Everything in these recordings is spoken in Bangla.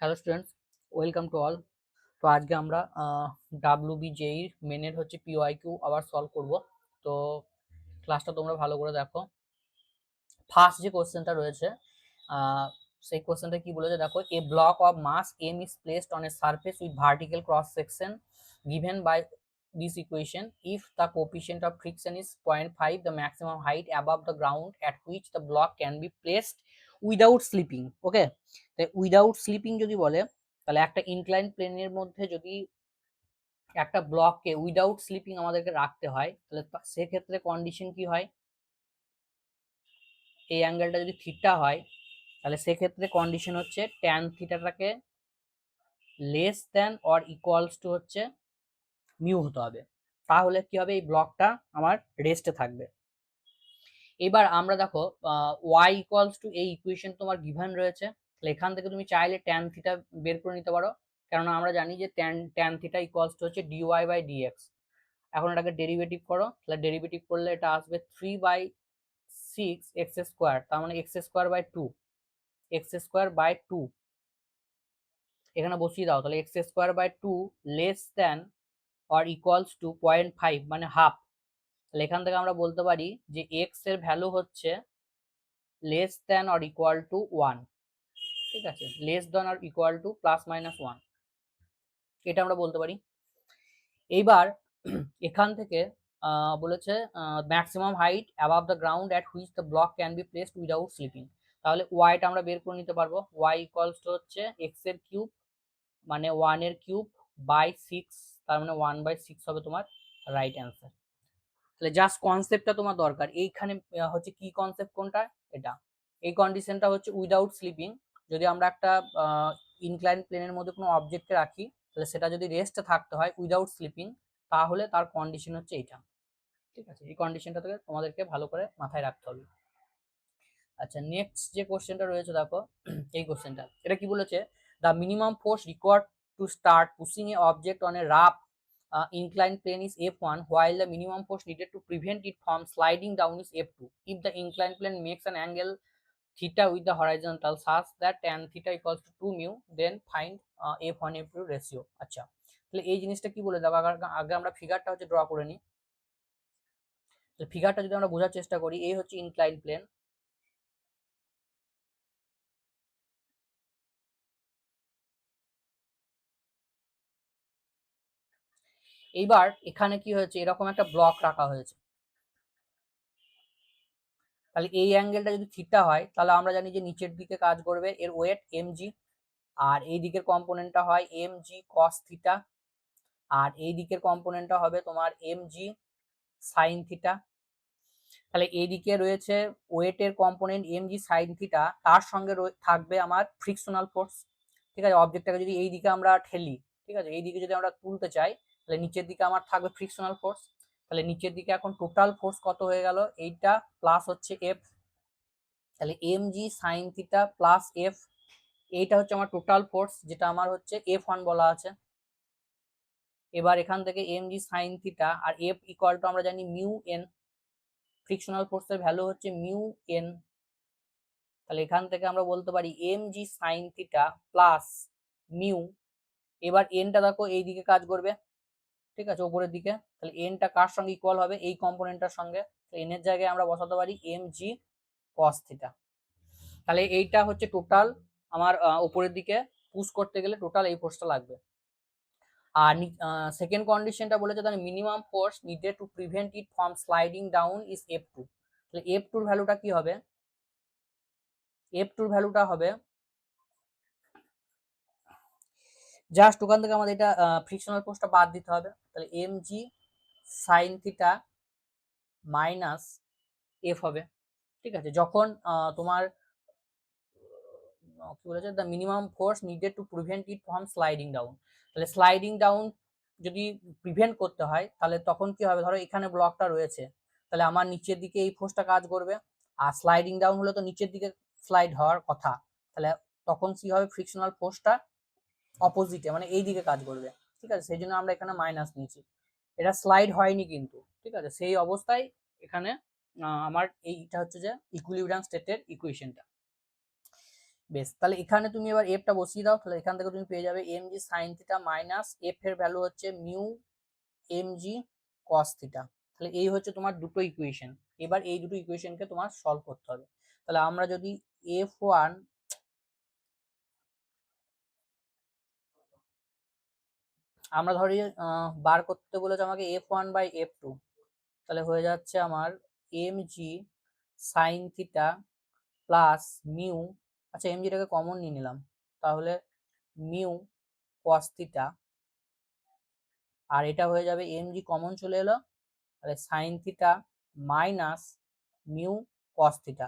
Hello students, welcome to all. তো আজকে আমরা WBJER মেনের হচ্ছে PYQ আবার সলভ করব। তো ক্লাসটা তোমরা ভালো করে দেখো। ফার্স্ট যে কোশ্চেনটা রয়েছে সেই কোশ্চেনটা কি বলেছে দেখো, a block of mass M is placed on a surface with vertical cross section given by this equation. If the coefficient of friction is 0.5, the maximum height above the ground at which the block can be placed without slipping. ওকে, তাই উইদাউট স্লিপিং যদি বলে তাহলে একটা ইনক্লাইন প্লেনের মধ্যে যদি একটা ব্লককে উইদাউট স্লিপিং আমাদেরকে রাখতে হয় তাহলে সেক্ষেত্রে কন্ডিশন কি হয়, এই অ্যাঙ্গেলটা যদি থিটা হয় তাহলে সেক্ষেত্রে কন্ডিশন হচ্ছে ট্যান থিটাটাকে less than or equals to হচ্ছে মিউ হতে হবে। তাহলে কি হবে, এই ব্লকটা আমার রেস্টে থাকবে। এবার আমরা দেখো ওয়াই ইকুয়ালস টু এই ইকুয়েশন তোমার গিভেন রয়েছে, এখান থেকে তুমি চাইলে ট্যান থিটা বের করে নিতে পারো, কেননা আমরা জানি যে ট্যান থিটা ইকুয়ালস টু হচ্ছে ডিওয়াই বাই ডিএক্স। এখন এটাকে ডেরিভেটিভ করো, তাহলে ডেরিভেটিভ করলে এটা আসবে 3/6 এক্স স্কোয়ার, তার মানে x square by two, x square by two এখানে বসিয়ে দাও, তাহলে x square by two less than or equals to 0.5 মানে হাফ। তাহলে এখান থেকে আমরা বলতে পারি যে এক্স এর ভ্যালু হচ্ছে less than or equal to 1। ঠিক আছে, less than or equal to plus minus 1, এটা আমরা বলতে পারি। এইবার এখান থেকে বলেছে maximum height above the ground at which the block can be placed without sleeping. তাহলে ওয়াইটা আমরা বের করে নিতে পারবো, ওয়াই ইকুয়ালস টু হচ্ছে এক্স এর কিউব মানে 1 এর কিউব বাই 6, তার মানে 1/6 হবে তোমার রাইট অ্যান্সার। তাহলে জাস্ট কনসেপ্টটা তোমার দরকার এইখানে, হচ্ছে কি কনসেপ্ট কোনটা, এটা এই কন্ডিশনটা হচ্ছে উইদাউট স্লিপিং। যদি আমরা একটা ইনক্লাইন প্লেনের মধ্যে কোনো অবজেক্টকে রাখি তাহলে সেটা যদি রেস্টে থাকতে হয় উইদাউট স্লিপিং, তাহলে তার কন্ডিশন হচ্ছে এইটা। ঠিক আছে, এই কন্ডিশনটা থেকে তোমাদেরকে ভালো করে মাথায় রাখতে হবে। আচ্ছা, নেক্সট যে কোশ্চেনটা রয়েছে দেখো, এই কোশ্চেনটা এটা কি বলেছে, the minimum force required to start pushing A object on a rough inclined plane is F1, while the minimum force needed to prevent it from sliding down is F2. If the inclined plane makes an angle theta with the horizontal such that tan theta equals to 2 mu, then find F1 F2 ratio. আচ্ছা, তাহলে এই জিনিসটা কি বলে দেখো, আগে আমরা ফিগারটা হচ্ছে ড্র করে নিই। তো ফিগারটা যদি আমরা বোঝার চেষ্টা করি, এই হচ্ছে ইনক্লাইন প্লেন, এইবার এখানে কি হয়েছে, এরকম একটা ব্লক রাখা হয়েছে। তাহলে এই অ্যাঙ্গেলটা যদি থিটা হয় তাহলে আমরা জানি যে নিচের দিকে কাজ করবে এর ওয়েট mg, আর এই দিকের কম্পোনেন্টটা হয় mg cos থিটা, আর এই দিকের কম্পোনেন্টটা হবে তোমার mg sin থিটা। তাহলে এই দিকে রয়েছে ওয়েটের কম্পোনেন্ট mg sin থিটা, তার সঙ্গে থাকবে আমার ফ্রিকশনাল ফোর্স। ঠিক আছে, অবজেক্টটাকে যদি এই দিকে আমরা ঠেলি, ঠিক আছে, এই দিকে যদি আমরা তুলতে চাই তাহলে নিচের দিকে আমার থাকবে ফ্রিকশনাল ফোর্স। তাহলে নিচের দিকে এখন টোটাল ফোর্স কত হয়ে গেল, এইটা প্লাস হচ্ছে এফ, তাহলে mg sin theta plus F, এইটা হচ্ছে আমার টোটাল ফোর্স যেটা আমার হচ্ছে F1 বলা আছে। এবার এখান থেকে mg sin থিটা আর F ইকুয়াল টু আমরা জানি মিউ এন, ফ্রিকশনাল ফোর্সের ভ্যালু হচ্ছে মিউ এন। তাহলে এখান থেকে আমরা বলতে পারি mg sin theta plus mu, এবার এনটা দেখো এই দিকে কাজ করবে, ঠিক আছে, উপরের দিকে, তাহলে এনটা কার সঙ্গে ইকুয়াল হবে, এই কম্পোনেন্টটার সঙ্গে, তো এন এর জায়গায় আমরা বসাতে পারি mg cos থিটা। তাহলে এইটা হচ্ছে টোটাল আমার উপরের দিকে পুশ করতে গেলে টোটাল এই ফোর্সটা লাগবে। আর সেকেন্ড কন্ডিশনটা বলেছে তাহলে minimum force needed to prevent it from sliding down is F2। তাহলে F2 এর ভ্যালুটা কি হবে, F2 এর ভ্যালুটা হবে জাস্ট ওখান থেকে আমাদের এটা ফ্রিকশনাল ফোর্সটা বাদ দিতে হবে, তাহলে mg sin theta minus F হবে। ঠিক আছে, যখন তোমার কি বলেছে, the minimum force needed to prevent it from sliding down, তাহলে স্লাইডিং ডাউন যদি প্রিভেন্ট করতে হয় তাহলে তখন কি হবে, ধরো এখানে ব্লকটা রয়েছে, তাহলে আমার নিচের দিকে এই ফোর্সটা কাজ করবে, আর স্লাইডিং ডাউন হলে তো নিচের দিকে স্লাইড হওয়ার কথা, তাহলে তখন কি হবে, ফ্রিকশনাল ফোর্সটা অপোজিটে মানে এই দিকে কাজ করবে। ঠিক আছে, সেই জন্য আমরা এখানে মাইনাস নিয়েছি, এটা স্লাইড হয়নি কিন্তু, ঠিক আছে, সেই অবস্থায় এখানে আমার এইটা হচ্ছে যে ইকুইলিব্রিয়াম স্টেটের ইকুয়েশনটা। বেশ, তাহলে এখানে তুমি এবার এফটা বসিয়ে দাও, তাহলে এখান থেকে তুমি পেয়ে যাবে mg sin theta minus F এর ভ্যালু হচ্ছে মিউ mg cos থিটা। তাহলে এই হচ্ছে তোমার দুটো ইকুয়েশন। এবার এই দুটো ইকুয়েশনকে তোমার সলভ করতে হবে। তাহলে আমরা যদি f1 আমরা ধরি বার করতে বলেছে আমাকে f1/f2, তাহলে হয়ে যাচ্ছে আমার mg sin theta plus mu, আচ্ছা mgটাকে কমন নিয়ে নিলাম, তাহলে মিউ cos থিটা, আর এটা হয়ে যাবে mg কমন চলে এলো, তাহলে sin theta minus mu cos theta.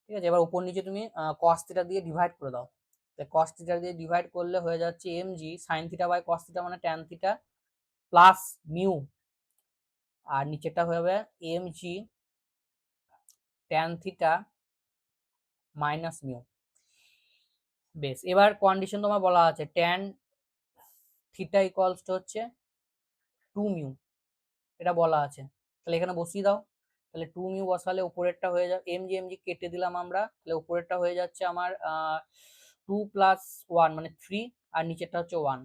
ঠিক আছে, এবার উপর নিচে তুমি cos থিটা দিয়ে ডিভাইড করে দাও, তাহলে cos থিটা দিয়ে ডিভাইড করলে হয়ে যাচ্ছে mg sin theta by cos theta মানে tan থিটা প্লাস মিউ, আর নিচেরটা হয়ে যাবে mg tan theta minus mu. বেশ, এবার কন্ডিশন তোমার বলা আছে tan থিটা ইকুয়ালস টু হচ্ছে 2 মিউ, এটা বলা আছে, তাহলে এখানে বসিয়ে দাও। তাহলে 2 মিউ বসালে উপরেরটা হয়ে যাবে mg mg কেটে দিলাম আমরা, তাহলে উপরেরটা হয়ে যাচ্ছে আমার 2 প্লাস 1 মানে 3, আর নিচেরটা হচ্ছে 1,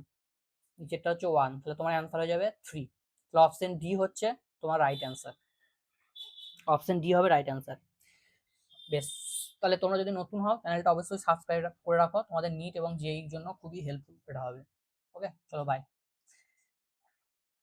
নিচেরটা হচ্ছে 1, তাহলে তোমার অ্যান্সার হয়ে যাবে 3। তাহলে অপশন ডি হচ্ছে তোমার রাইট অ্যান্সার, অপশন ডি হবে রাইট অ্যান্সার। বেশ, তাহলে তোমরা যদি নতুন হও চ্যানেলটা অবশ্যই সাবস্ক্রাইব করে রাখো, তোমাদের নিট এবং জেইর জন্য খুবই হেল্পফুল এটা হবে। ওকে, চলো বাই।